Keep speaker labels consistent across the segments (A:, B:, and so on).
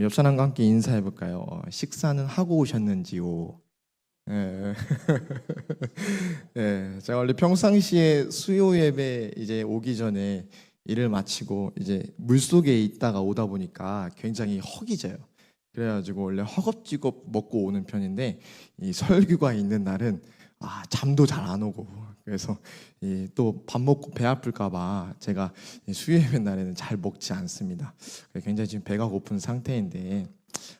A: 옆 사람과 함께 인사해 볼까요? 식사는 하고 오셨는지요? 예. 예, 제가 원래 평상시에 수요 예배 이제 오기 전에 일을 마치고 이제 물속에 있다가 오다 보니까 굉장히 허기져요. 그래가지고 원래 허겁지겁 먹고 오는 편인데 이 설교가 있는 날은 잠도 잘 안 오고 그래서 또 밥 먹고 배 아플까 봐 제가 이 수요 예배 날에는 잘 먹지 않습니다. 굉장히 지금 배가 고픈 상태인데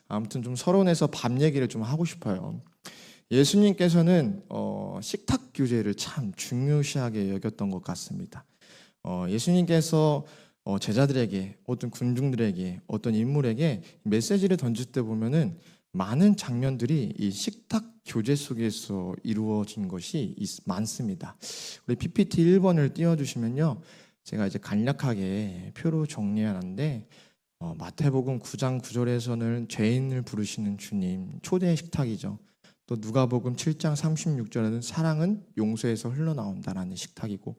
A: 아무튼 좀 서론에서 밥 얘기를 좀 하고 싶어요. 예수님께서는 식탁 교제를 참 중요시하게 여겼던 것 같습니다. 예수님께서 제자들에게 어떤 군중들에게 어떤 인물에게 메시지를 던질 때 보면은 많은 장면들이 이 식탁 교제 속에서 이루어진 것이 많습니다. 우리 PPT 1번을 띄워주시면요, 제가 이제 간략하게 표로 정리하는데 마태복음 9장 9절에서는 죄인을 부르시는 주님, 초대 식탁이죠. 또 누가복음 7장 36절에는 사랑은 용서에서 흘러나온다라는 식탁이고,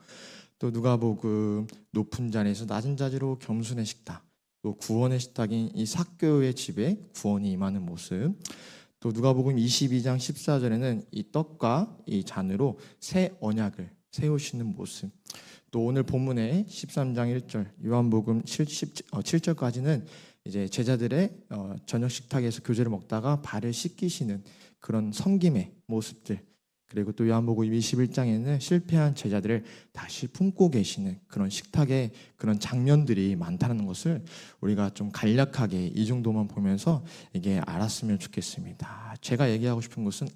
A: 또 누가복음 높은 자리에서 낮은 자리로 겸손의 식탁, 또 구원의 식탁인 이 삭개오의 집에 구원이 임하는 모습, 또 누가복음 22장 14절에는 이 떡과 이 잔으로 새 언약을 세우시는 모습, 또 오늘 본문의 13장 1절, 요한복음 7절까지는 이제 제자들의 저녁 식탁에서 교제를 먹다가 발을 씻기시는 그런 섬김의 모습들, 그리고 또 요한복음 21장에는 실패한 제자들을 다시 품고 계시는 그런 식탁의 그런 장면들이 많다는 것을 우리가 좀 간략하게 이 정도만 보면서 이게 알았으면 좋겠습니다. 제가 얘기하고 싶은 것은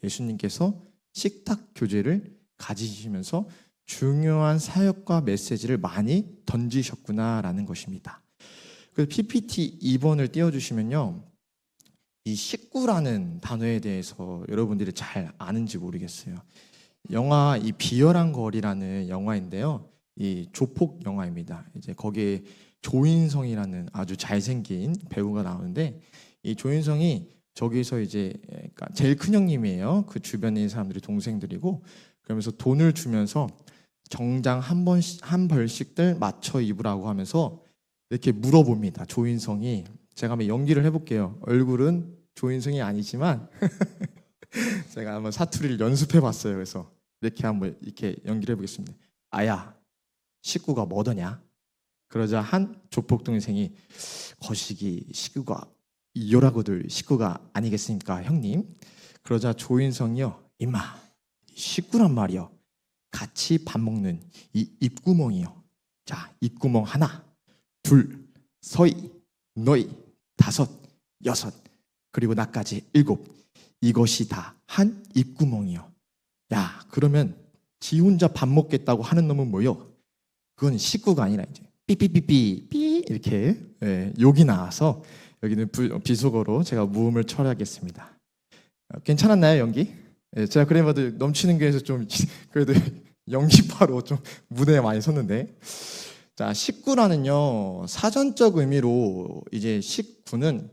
A: 예수님께서 식탁 교제를 가지시면서 중요한 사역과 메시지를 많이 던지셨구나라는 것입니다. 그 PPT 2번을 띄워주시면요, 이 식구라는 단어에 대해서 여러분들이 잘 아는지 모르겠어요. 영화 이 비열한 거리라는 영화인데요, 이 조폭 영화입니다. 이제 거기에 조인성이라는 아주 잘생긴 배우가 나오는데, 이 조인성이 저기서 이제 그러니까 제일 큰 형님이에요. 그 주변에 있는 사람들이 동생들이고, 그러면서 돈을 주면서 정장 한 벌씩들 맞춰 입으라고 하면서 이렇게 물어봅니다. 조인성이. 제가 한번 연기를 해볼게요. 얼굴은 조인성이 아니지만 제가 한번 사투리를 연습해봤어요. 그래서 이렇게 한번 이렇게 연기를 해보겠습니다. 아야, 식구가 뭐더냐? 그러자 한 조폭 동생이 거시기 식구가 이요라고들 식구가 아니겠습니까, 형님? 그러자 조인성이요, 임마, 식구란 말이요, 같이 밥 먹는 이 입구멍이요. 자, 입구멍 하나, 둘, 서희, 너희, 다섯, 여섯, 그리고 나까지 일곱. 이것이 다 한 입구멍이요. 야, 그러면 지 혼자 밥 먹겠다고 하는 놈은 뭐요? 그건 식구가 아니라 이제 삐삐삐삐 삐 이렇게 욕이 나와서 여기는 비속어로 제가 무음을 처리하겠습니다. 괜찮았나요, 연기? 제가 그래봐도 넘치는 교회에서 좀 그래도 연기파로 좀 무대에 많이 섰는데, 자, 식구라는요, 사전적 의미로 이제 식구는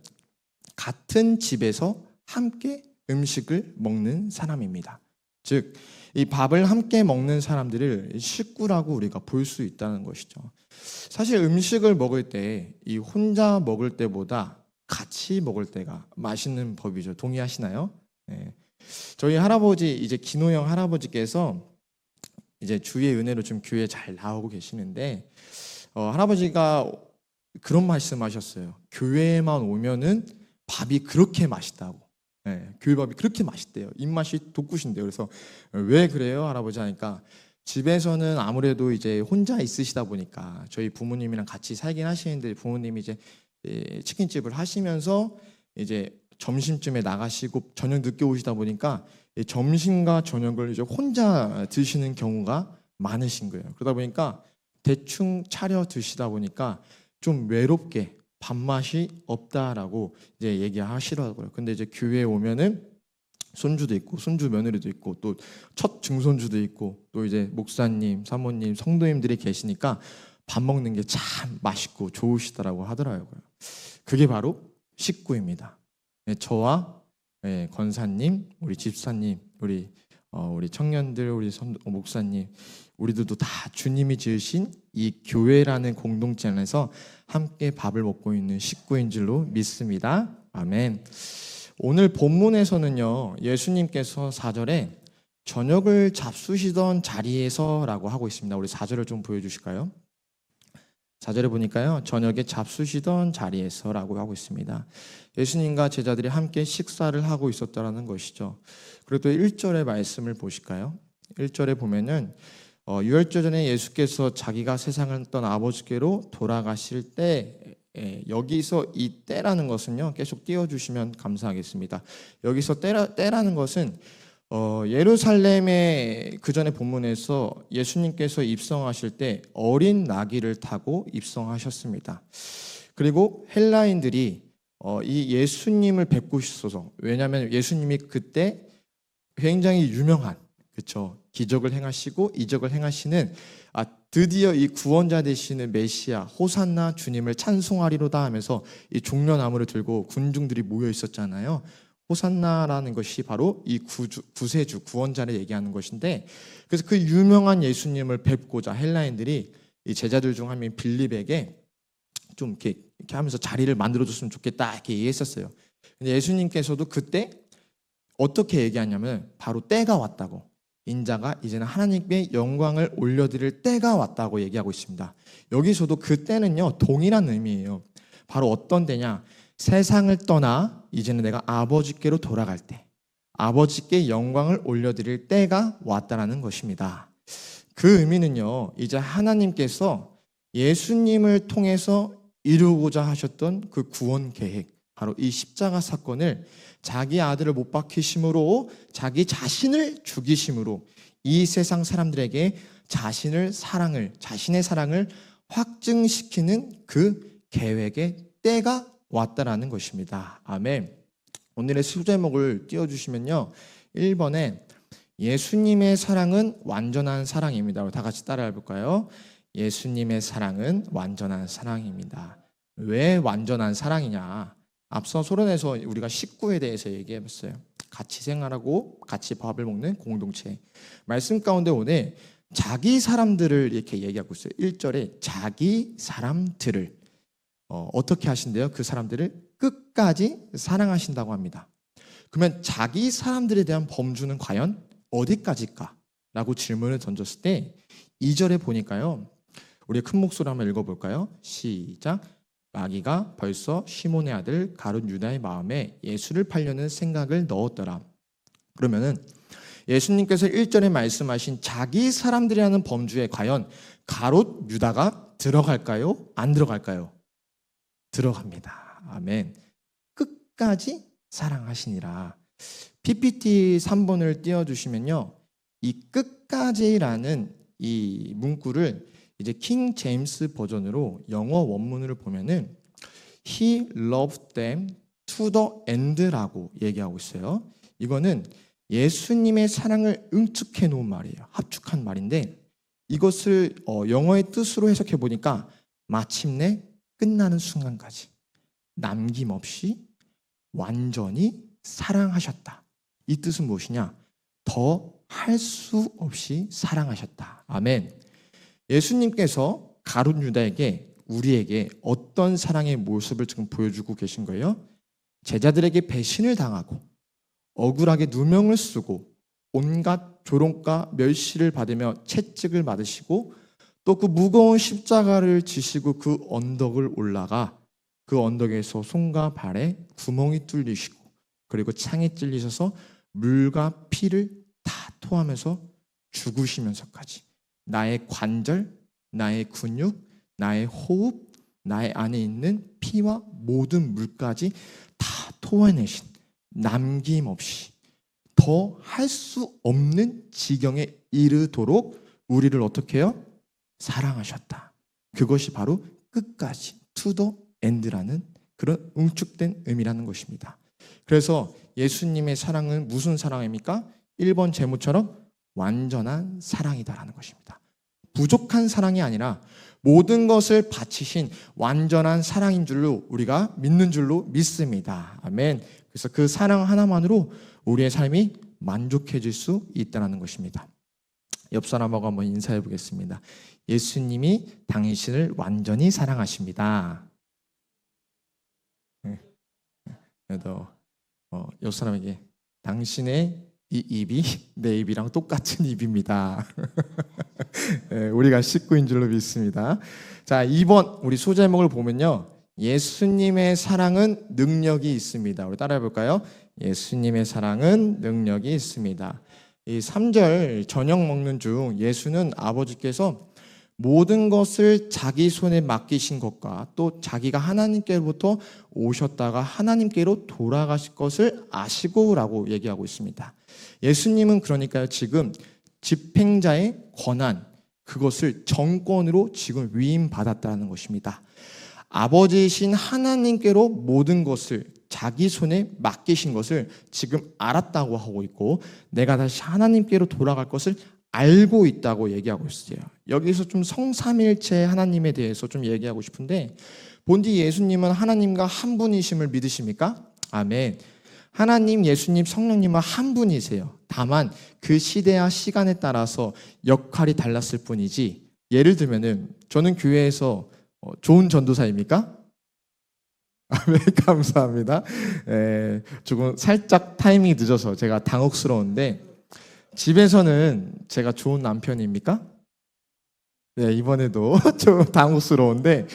A: 같은 집에서 함께 음식을 먹는 사람입니다. 즉, 이 밥을 함께 먹는 사람들을 식구라고 우리가 볼 수 있다는 것이죠. 사실 음식을 먹을 때 이 혼자 먹을 때보다 같이 먹을 때가 맛있는 법이죠. 동의하시나요? 네. 저희 할아버지, 이제 김호영 할아버지께서 이제 주의 은혜로 좀 교회에 잘 나오고 계시는데, 할아버지가 그런 말씀하셨어요. 교회에만 오면은 밥이 그렇게 맛있다고. 교회 밥이 그렇게 맛있대요. 입맛이 돋구신대요. 그래서 왜 그래요, 할아버지 하니까, 집에서는 아무래도 이제 혼자 있으시다 보니까 저희 부모님이랑 같이 살긴 하시는데, 부모님이 이제 치킨집을 하시면서 이제 점심쯤에 나가시고 저녁 늦게 오시다 보니까 점심과 저녁을 이제 혼자 드시는 경우가 많으신 거예요. 그러다 보니까 대충 차려 드시다 보니까 좀 외롭게 밥맛이 없다라고 이제 얘기하시더라고요. 근데 이제 교회에 오면은 손주도 있고 손주 며느리도 있고 또 첫 증손주도 있고 또 이제 목사님, 사모님, 성도님들이 계시니까 밥 먹는 게 참 맛있고 좋으시더라고 하더라고요. 그게 바로 식구입니다. 저와 권사님, 우리 집사님, 우리 우리 청년들, 우리 목사님, 우리들도 다 주님이 지으신 이 교회라는 공동체 안에서 함께 밥을 먹고 있는 식구인 줄로 믿습니다. 아멘. 오늘 본문에서는요, 예수님께서 4절에 저녁을 잡수시던 자리에서라고 하고 있습니다. 우리 4절을 좀 보여주실까요? 4절에 보니까요, 저녁에 잡수시던 자리에서라고 하고 있습니다. 예수님과 제자들이 함께 식사를 하고 있었다라는 것이죠. 그리고 또 1절의 말씀을 보실까요? 1절에 보면은 유월절 전에 예수께서 자기가 세상을 떠나 아버지께로 돌아가실 때, 여기서 이 때라는 것은요, 계속 띄워주시면 감사하겠습니다. 여기서 때라는 것은 예루살렘의 그 전에 본문에서 예수님께서 입성하실 때 어린 나귀를 타고 입성하셨습니다. 그리고 헬라인들이 이 예수님을 뵙고 싶어서, 왜냐하면 예수님이 그때 굉장히 유명한, 그렇죠, 기적을 행하시고 이적을 행하시는, 드디어 이 구원자 되시는 메시아 호산나 주님을 찬송하리로다 하면서 이 종려나무를 들고 군중들이 모여 있었잖아요. 호산나라는 것이 바로 이 구세주, 구원자를 얘기하는 것인데, 그래서 그 유명한 예수님을 뵙고자 헬라인들이 이 제자들 중 한 명인 빌립에게 좀 이렇게 하면서 자리를 만들어줬으면 좋겠다 이렇게 얘기했었어요. 근데 예수님께서도 그때 어떻게 얘기하냐면 바로 때가 왔다고, 인자가 이제는 하나님께 영광을 올려드릴 때가 왔다고 얘기하고 있습니다. 여기서도 그 때는요, 동일한 의미예요. 바로 어떤 때냐, 세상을 떠나 이제는 내가 아버지께로 돌아갈 때, 아버지께 영광을 올려드릴 때가 왔다라는 것입니다. 그 의미는요, 이제 하나님께서 예수님을 통해서 이루고자 하셨던 그 구원 계획, 바로 이 십자가 사건을 자기 아들을 못 박히심으로, 자기 자신을 죽이심으로 이 세상 사람들에게 자신의 사랑을 확증시키는 그 계획의 때가 왔다라는 것입니다. 아멘. 오늘의 수제목을 띄워주시면요, 1번에 예수님의 사랑은 완전한 사랑입니다. 다 같이 따라해 볼까요? 예수님의 사랑은 완전한 사랑입니다. 왜 완전한 사랑이냐? 앞서 소론에서 우리가 식구에 대해서 얘기해봤어요. 같이 생활하고 같이 밥을 먹는 공동체. 말씀 가운데 오늘 자기 사람들을 이렇게 얘기하고 있어요. 1절에 자기 사람들을 어떻게 하신대요? 그 사람들을 끝까지 사랑하신다고 합니다. 그러면 자기 사람들에 대한 범주는 과연 어디까지일까? 라고 질문을 던졌을 때 2절에 보니까요, 우리 큰 목소리로 한번 읽어볼까요? 시작. 마귀가 벌써 시몬의 아들 가룟 유다의 마음에 예수를 팔려는 생각을 넣었더라. 그러면은 예수님께서 1절에 말씀하신 자기 사람들이라는 범주에 과연 가룟 유다가 들어갈까요? 안 들어갈까요? 들어갑니다. 아멘. 끝까지 사랑하시니라. PPT 3번을 띄워주시면요, 이 끝까지라는 이 문구를 이제 킹 제임스 버전으로 영어 원문을 보면은 He loved them to the end라고 얘기하고 있어요. 이거는 예수님의 사랑을 응축해 놓은 말이에요. 합축한 말인데, 이것을 영어의 뜻으로 해석해 보니까 마침내 끝나는 순간까지 남김없이 완전히 사랑하셨다. 이 뜻은 무엇이냐? 더 할 수 없이 사랑하셨다. 아멘. 예수님께서 가룟 유다에게, 우리에게 어떤 사랑의 모습을 지금 보여주고 계신 거예요? 제자들에게 배신을 당하고 억울하게 누명을 쓰고 온갖 조롱과 멸시를 받으며 채찍을 맞으시고 또 그 무거운 십자가를 지시고 그 언덕을 올라가 그 언덕에서 손과 발에 구멍이 뚫리시고 그리고 창에 찔리셔서 물과 피를 다 토하면서 죽으시면서까지 나의 관절, 나의 근육, 나의 호흡, 나의 안에 있는 피와 모든 물까지 다 토해내신, 남김없이 더 할 수 없는 지경에 이르도록 우리를 어떻게 해요? 사랑하셨다. 그것이 바로 끝까지 to the end라는 그런 응축된 의미라는 것입니다. 그래서 예수님의 사랑은 무슨 사랑입니까? 1번 제목처럼 완전한 사랑이다라는 것입니다. 부족한 사랑이 아니라 모든 것을 바치신 완전한 사랑인 줄로 우리가 믿는 줄로 믿습니다. 아멘. 그래서 그 사랑 하나만으로 우리의 삶이 만족해질 수 있다는 것입니다. 옆 사람하고 한번 인사해 보겠습니다. 예수님이 당신을 완전히 사랑하십니다. 그래도 옆 사람에게 당신의 이 입이 내 입이랑 똑같은 입입니다. 우리가 식구인 줄로 믿습니다. 자, 2번 우리 소제목을 보면요, 예수님의 사랑은 능력이 있습니다. 우리 따라해 볼까요? 예수님의 사랑은 능력이 있습니다. 이 3절 저녁 먹는 중 예수는 아버지께서 모든 것을 자기 손에 맡기신 것과 또 자기가 하나님께로부터 오셨다가 하나님께로 돌아가실 것을 아시고 라고 얘기하고 있습니다. 예수님은 그러니까요, 지금 집행자의 권한, 그것을 정권으로 지금 위임받았다는 것입니다. 아버지이신 하나님께로 모든 것을 자기 손에 맡기신 것을 지금 알았다고 하고 있고, 내가 다시 하나님께로 돌아갈 것을 알고 있다고 얘기하고 있어요. 여기서 좀 성삼일체 하나님에 대해서 좀 얘기하고 싶은데, 본디 예수님은 하나님과 한 분이심을 믿으십니까? 아멘. 하나님, 예수님, 성령님은 한 분이세요. 다만 그 시대와 시간에 따라서 역할이 달랐을 뿐이지, 예를 들면은 저는 교회에서 좋은 전도사입니까? 아멘, 감사합니다. 조금 살짝 타이밍이 늦어서 제가 당혹스러운데, 집에서는 제가 좋은 남편입니까? 네, 이번에도 좀 당혹스러운데,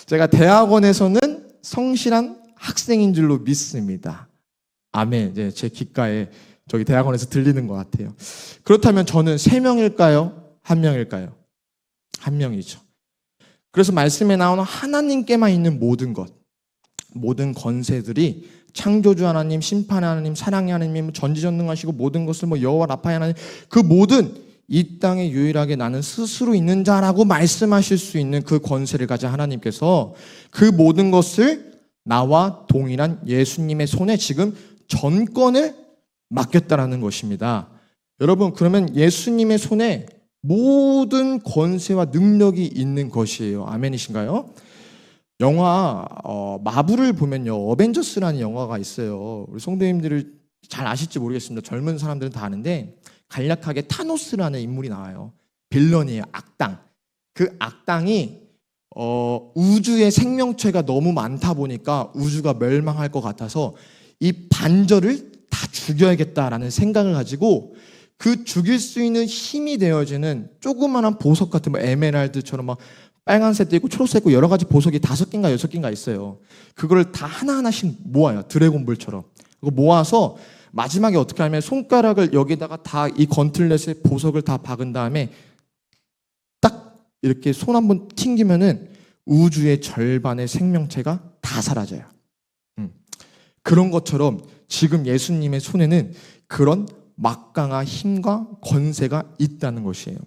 A: 제가 대학원에서는 성실한 학생인 줄로 믿습니다. 아멘. 이제 제 귓가에 저기 대학원에서 들리는 것 같아요. 그렇다면 저는 3명일까요? 1명일까요? 1명이죠. 그래서 말씀에 나오는 하나님께만 있는 모든 것, 모든 권세들이 창조주 하나님, 심판의 하나님, 사랑의 하나님, 전지전능하시고 모든 것을 여호와 라파의 하나님, 그 모든 이 땅에 유일하게 나는 스스로 있는 자라고 말씀하실 수 있는 그 권세를 가진 하나님께서 그 모든 것을 나와 동일한 예수님의 손에 지금 전권을 맡겼다라는 것입니다. 여러분, 그러면 예수님의 손에 모든 권세와 능력이 있는 것이에요. 아멘이신가요? 영화 마블을 보면요, 어벤져스라는 영화가 있어요. 우리 성도님들을 잘 아실지 모르겠습니다. 젊은 사람들은 다 아는데, 간략하게 타노스라는 인물이 나와요. 빌런이에요. 악당. 그 악당이 우주의 생명체가 너무 많다 보니까 우주가 멸망할 것 같아서 이 반절을 다 죽여야겠다라는 생각을 가지고, 그 죽일 수 있는 힘이 되어지는 조그마한 보석 같은 에메랄드처럼 막 빨간색도 있고 초록색도 있고 여러 가지 보석이 5개인가 6개인가 있어요. 그걸 다 하나하나씩 모아요. 드래곤볼처럼. 그거 모아서 마지막에 어떻게 하면 손가락을 여기다가 다 이 건틀렛에 보석을 다 박은 다음에 딱 이렇게 손 한번 튕기면은 우주의 절반의 생명체가 다 사라져요. 그런 것처럼 지금 예수님의 손에는 그런 막강한 힘과 권세가 있다는 것이에요.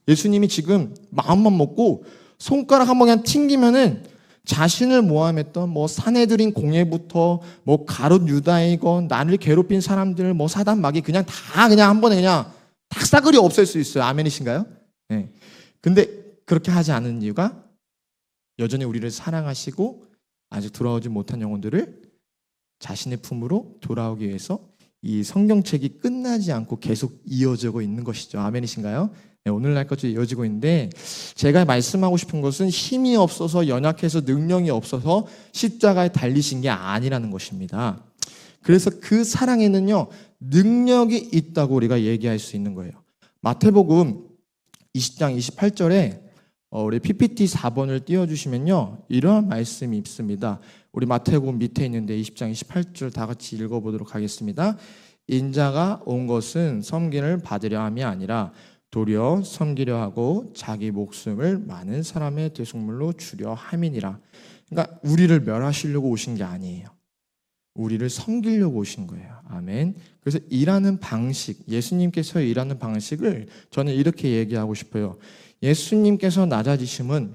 A: 예수님이 지금 마음만 먹고 손가락 한번 그냥 튕기면은 자신을 모함했던 사내들인 공예부터 가룟 유다이건 나를 괴롭힌 사람들 사단 마귀 그냥 다 그냥 한 번에 그냥 다 싸그리 없앨 수 있어요. 아멘이신가요? 네. 근데 그렇게 하지 않은 이유가 여전히 우리를 사랑하시고 아직 돌아오지 못한 영혼들을 자신의 품으로 돌아오기 위해서 이 성경책이 끝나지 않고 계속 이어지고 있는 것이죠. 아멘이신가요? 네, 오늘날까지 이어지고 있는데, 제가 말씀하고 싶은 것은 힘이 없어서, 연약해서, 능력이 없어서 십자가에 달리신 게 아니라는 것입니다. 그래서 그 사랑에는요, 능력이 있다고 우리가 얘기할 수 있는 거예요. 마태복음 20장 28절에 우리 PPT 4번을 띄워주시면요, 이러한 말씀이 있습니다. 우리 마태복음 밑에 있는데 20장 28절 다 같이 읽어보도록 하겠습니다. 인자가 온 것은 섬김을 받으려 함이 아니라 도리어 섬기려 하고 자기 목숨을 많은 사람의 대속물로 주려 함이니라. 그러니까 우리를 멸하시려고 오신 게 아니에요. 우리를 섬기려고 오신 거예요. 아멘. 그래서 일하는 방식, 예수님께서 일하는 방식을 저는 이렇게 얘기하고 싶어요. 예수님께서 낮아지심은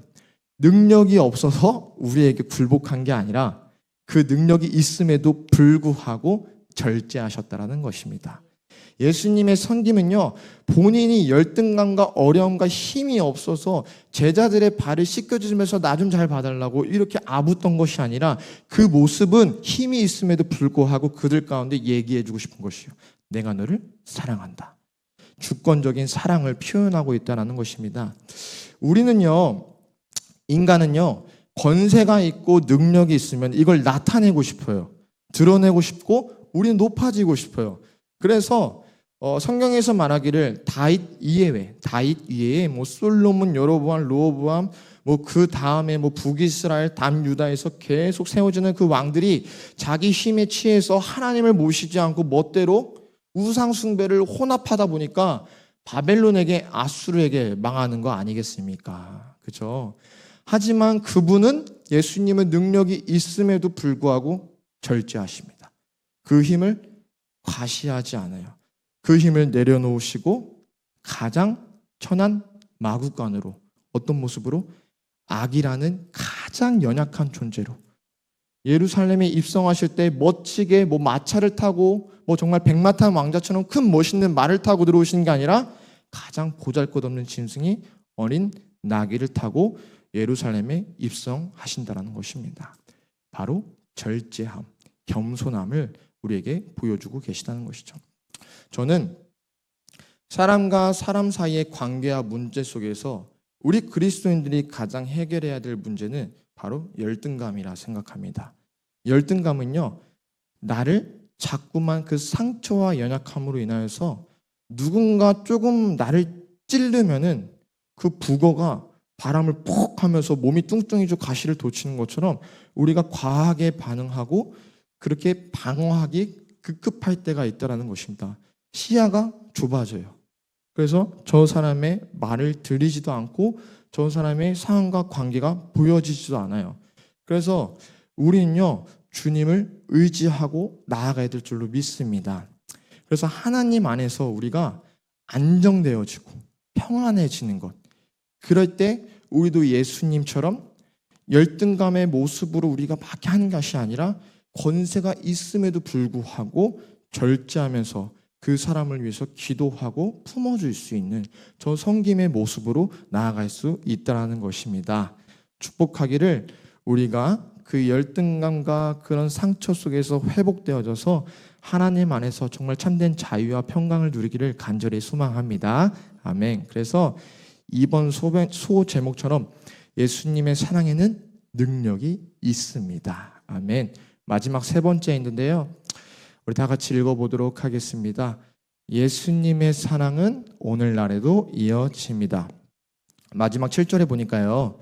A: 능력이 없어서 우리에게 굴복한 게 아니라 그 능력이 있음에도 불구하고 절제하셨다라는 것입니다. 예수님의 섬김은요, 본인이 열등감과 어려움과 힘이 없어서 제자들의 발을 씻겨주면서 나 좀 잘 봐달라고 이렇게 아붓던 것이 아니라 그 모습은 힘이 있음에도 불구하고 그들 가운데 얘기해주고 싶은 것이요. 내가 너를 사랑한다. 주권적인 사랑을 표현하고 있다는 것입니다. 인간은요, 권세가 있고 능력이 있으면 이걸 나타내고 싶어요. 드러내고 싶고 우리는 높아지고 싶어요. 그래서 성경에서 말하기를 다윗 이외에 뭐 솔로몬, 여로보암, 르호보암, 뭐 그 다음에 뭐 북이스라엘, 남유다에서 계속 세워지는 그 왕들이 자기 힘에 취해서 하나님을 모시지 않고 멋대로 우상 숭배를 혼합하다 보니까 바벨론에게, 아수르에게 망하는 거 아니겠습니까? 그렇죠? 하지만 그분은 예수님의 능력이 있음에도 불구하고 절제하십니다. 그 힘을 과시하지 않아요. 그 힘을 내려놓으시고 가장 천한 마구간으로, 어떤 모습으로? 악이라는 가장 연약한 존재로 예루살렘에 입성하실 때 멋지게 뭐 마차를 타고 뭐 정말 백마탄 왕자처럼 큰 멋있는 말을 타고 들어오시는 게 아니라 가장 보잘것없는 짐승이 어린 나귀를 타고 예루살렘에 입성하신다는 것입니다. 바로 절제함, 겸손함을 우리에게 보여주고 계시다는 것이죠. 저는 사람과 사람 사이의 관계와 문제 속에서 우리 그리스도인들이 가장 해결해야 될 문제는 바로 열등감이라 생각합니다. 열등감은요, 나를 자꾸만 그 상처와 연약함으로 인하여서 누군가 조금 나를 찌르면은 그 북어가 바람을 푹 하면서 몸이 뚱뚱해져 가시를 돋치는 것처럼 우리가 과하게 반응하고 그렇게 방어하기 급급할 때가 있다는 것입니다. 시야가 좁아져요. 그래서 저 사람의 말을 들리지도 않고 저 사람의 상황과 관계가 보여지지도 않아요. 그래서 우리는요, 주님을 의지하고 나아가야 될 줄로 믿습니다. 그래서 하나님 안에서 우리가 안정되어지고 평안해지는 것, 그럴 때 우리도 예수님처럼 열등감의 모습으로 우리가 막 하는 것이 아니라 권세가 있음에도 불구하고 절제하면서 그 사람을 위해서 기도하고 품어줄 수 있는 저 섬김의 모습으로 나아갈 수 있다는 것입니다. 축복하기를 우리가 그 열등감과 그런 상처 속에서 회복되어져서 하나님 안에서 정말 참된 자유와 평강을 누리기를 간절히 소망합니다. 아멘. 그래서 이번 소 제목처럼 예수님의 사랑에는 능력이 있습니다. 아멘. 마지막 세 번째 있는데요, 우리 다 같이 읽어보도록 하겠습니다. 예수님의 사랑은 오늘날에도 이어집니다. 마지막 7절에 보니까요,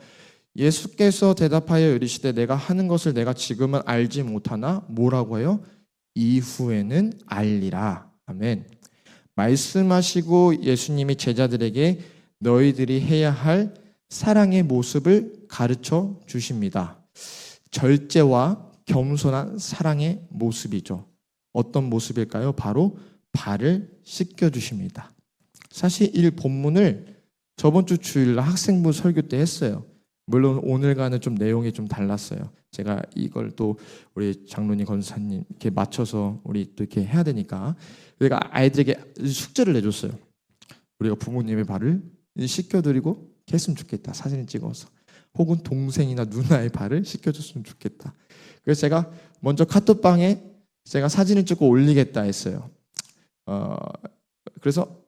A: 예수께서 대답하여 이르시되 내가 하는 것을 내가 지금은 알지 못하나 뭐라고 해요? 이후에는 알리라. 아멘. 말씀하시고 예수님이 제자들에게 너희들이 해야 할 사랑의 모습을 가르쳐 주십니다. 절제와 겸손한 사랑의 모습이죠. 어떤 모습일까요? 바로 발을 씻겨주십니다. 사실 이 본문을 저번 주 주일날 학생부 설교 때 했어요. 물론 오늘과는 좀 내용이 좀 달랐어요. 제가 이걸 또 우리 장로님, 권사님 이렇게 맞춰서 우리 또 이렇게 해야 되니까 내가 아이들에게 숙제를 내줬어요. 우리가 부모님의 발을 씻겨드리고 했으면 좋겠다. 사진을 찍어서. 혹은 동생이나 누나의 발을 씻겨줬으면 좋겠다. 그래서 제가 먼저 카톡방에 제가 사진을 찍고 올리겠다 했어요. 그래서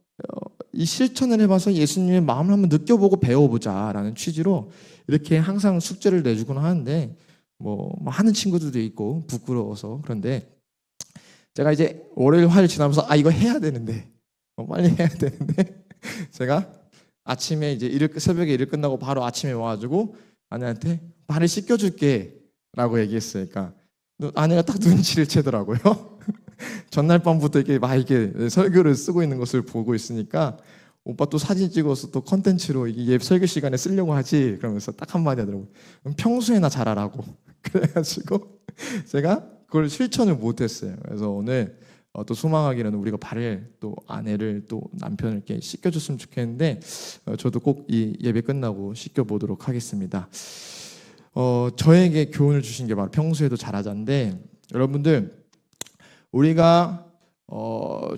A: 이 실천을 해봐서 예수님의 마음을 한번 느껴보고 배워보자라는 취지로 이렇게 항상 숙제를 내주곤 하는데 뭐 하는 친구들도 있고 부끄러워서. 그런데 제가 이제 월요일, 화요일 지나면서 이거 해야 되는데 빨리 해야 되는데 제가 아침에 이제 새벽에 일 끝나고 바로 아침에 와가지고 아내한테 발을 씻겨줄게 라고 얘기했으니까 아내가 딱 눈치를 채더라고요. 전날 밤부터 이렇게 막 이렇게 설교를 쓰고 있는 것을 보고 있으니까 오빠 또 사진 찍어서 또 컨텐츠로 이게 설교 시간에 쓰려고 하지, 그러면서 딱 한마디 하더라고요. 평소에나 잘하라고. 그래가지고 제가 그걸 실천을 못했어요. 그래서 오늘 또 소망하기로는 우리가 발을 또 아내를 또 남편을 이렇게 씻겨줬으면 좋겠는데 저도 꼭 이 예배 끝나고 씻겨보도록 하겠습니다. 저에게 교훈을 주신 게 바로 평소에도 잘하자인데, 여러분들 우리가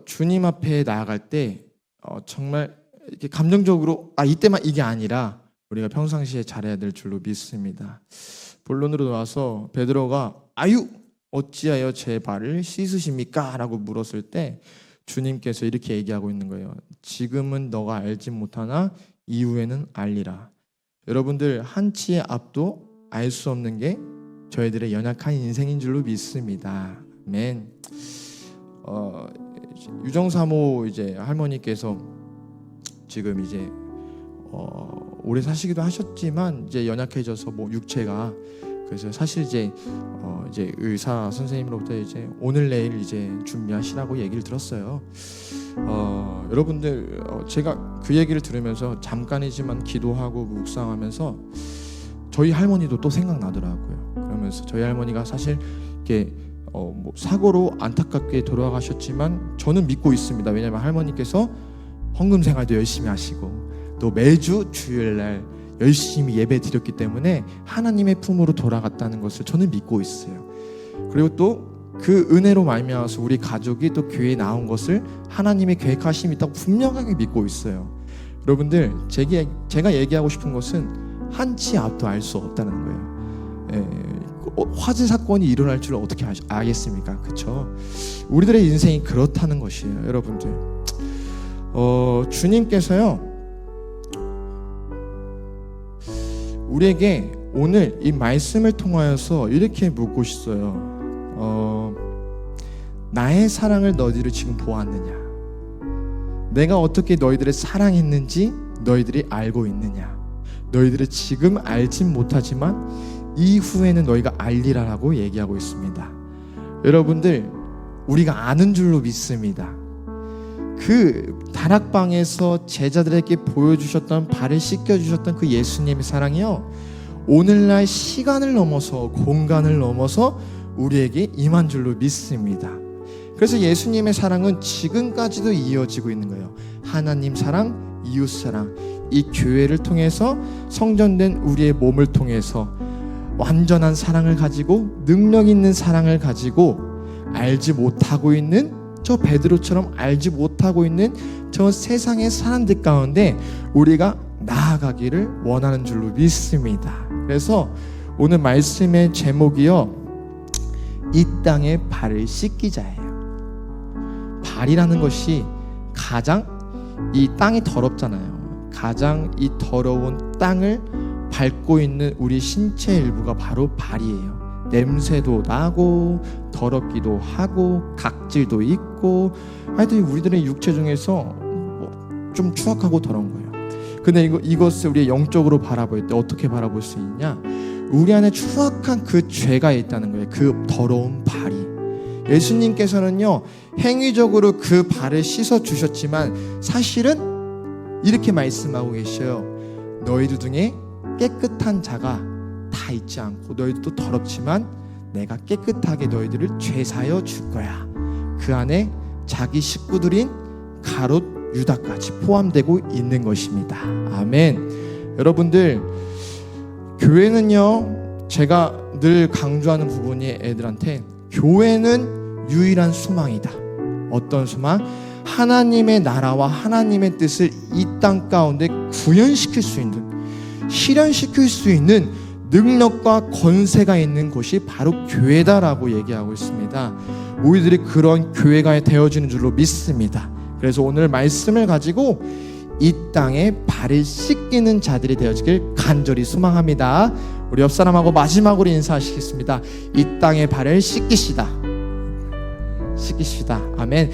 A: 주님 앞에 나아갈 때 정말 이렇게 감정적으로 이때만 이게 아니라 우리가 평상시에 잘해야 될 줄로 믿습니다. 본론으로 나와서 베드로가 아유 어찌하여 제 발을 씻으십니까? 라고 물었을 때 주님께서 이렇게 얘기하고 있는 거예요. 지금은 너가 알지 못하나 이후에는 알리라. 여러분들 한치의 앞도 알 수 없는 게 저희들의 연약한 인생인 줄로 믿습니다. 아멘. 유정사모 이제 할머니께서 지금 이제 오래 사시기도 하셨지만 이제 연약해져서 뭐 육체가, 그래서 사실 이제 의사 선생님으로부터 이제 오늘 내일 이제 준비하시라고 얘기를 들었어요. 여러분들 제가 그 얘기를 들으면서 잠깐이지만 기도하고 묵상하면서 저희 할머니도 또 생각나더라고요. 그러면서 저희 할머니가 사실 이렇게 뭐 사고로 안타깝게 돌아가셨지만 저는 믿고 있습니다. 왜냐하면 할머니께서 헌금 생활도 열심히 하시고 또 매주 주일날 열심히 예배 드렸기 때문에 하나님의 품으로 돌아갔다는 것을 저는 믿고 있어요. 그리고 또 그 은혜로 말미암아서 우리 가족이 또 교회에 나온 것을 하나님의 계획하심이 있다고 분명하게 믿고 있어요. 여러분들 제가 얘기하고 싶은 것은 한치 앞도 알 수 없다는 거예요. 화재 사건이 일어날 줄 어떻게 알겠습니까? 그렇죠? 우리들의 인생이 그렇다는 것이에요. 여러분들 주님께서요 우리에게 오늘 이 말씀을 통하여서 이렇게 묻고 싶어요. 나의 사랑을 너희들이 지금 보았느냐? 내가 어떻게 너희들을 사랑했는지 너희들이 알고 있느냐? 너희들이 지금 알진 못하지만 이후에는 너희가 알리라라고 얘기하고 있습니다. 여러분들 우리가 아는 줄로 믿습니다. 그 다락방에서 제자들에게 보여주셨던, 발을 씻겨주셨던 그 예수님의 사랑이요, 오늘날 시간을 넘어서 공간을 넘어서 우리에게 임한 줄로 믿습니다. 그래서 예수님의 사랑은 지금까지도 이어지고 있는 거예요. 하나님 사랑, 이웃 사랑, 이 교회를 통해서 성전된 우리의 몸을 통해서 완전한 사랑을 가지고 능력 있는 사랑을 가지고 알지 못하고 있는 저 베드로처럼 알지 못하고 있는 저 세상의 사람들 가운데 우리가 나아가기를 원하는 줄로 믿습니다. 그래서 오늘 말씀의 제목이요, 이 땅에 발을 씻기자예요. 발이라는 것이 가장, 이 땅이 더럽잖아요. 가장 이 더러운 땅을 밟고 있는 우리 신체 일부가 바로 발이에요. 냄새도 나고 더럽기도 하고 각질도 있고, 하여튼 우리들의 육체 중에서 좀 추악하고 더러운 거예요. 근데 이것을 우리 영적으로 바라볼 때 어떻게 바라볼 수 있냐? 우리 안에 추악한 그 죄가 있다는 거예요. 그 더러운 발이. 예수님께서는요 행위적으로 그 발을 씻어 주셨지만 사실은 이렇게 말씀하고 계셔요. 너희들 중에 깨끗한 자가 다 있지 않고 너희들도 더럽지만 내가 깨끗하게 너희들을 죄사여 줄 거야. 그 안에 자기 식구들인 가롯 유다까지 포함되고 있는 것입니다. 아멘. 여러분들 교회는요, 제가 늘 강조하는 부분이 애들한테, 교회는 유일한 소망이다. 어떤 소망? 하나님의 나라와 하나님의 뜻을 이 땅 가운데 구현시킬 수 있는, 실현시킬 수 있는 능력과 권세가 있는 곳이 바로 교회다라고 얘기하고 있습니다. 우리들이 그런 교회가 되어지는 줄로 믿습니다. 그래서 오늘 말씀을 가지고 이 땅에 발을 씻기는 자들이 되어지길 간절히 소망합니다. 우리 옆 사람하고 마지막으로 인사하시겠습니다. 이 땅에 발을 씻기시다. 아멘.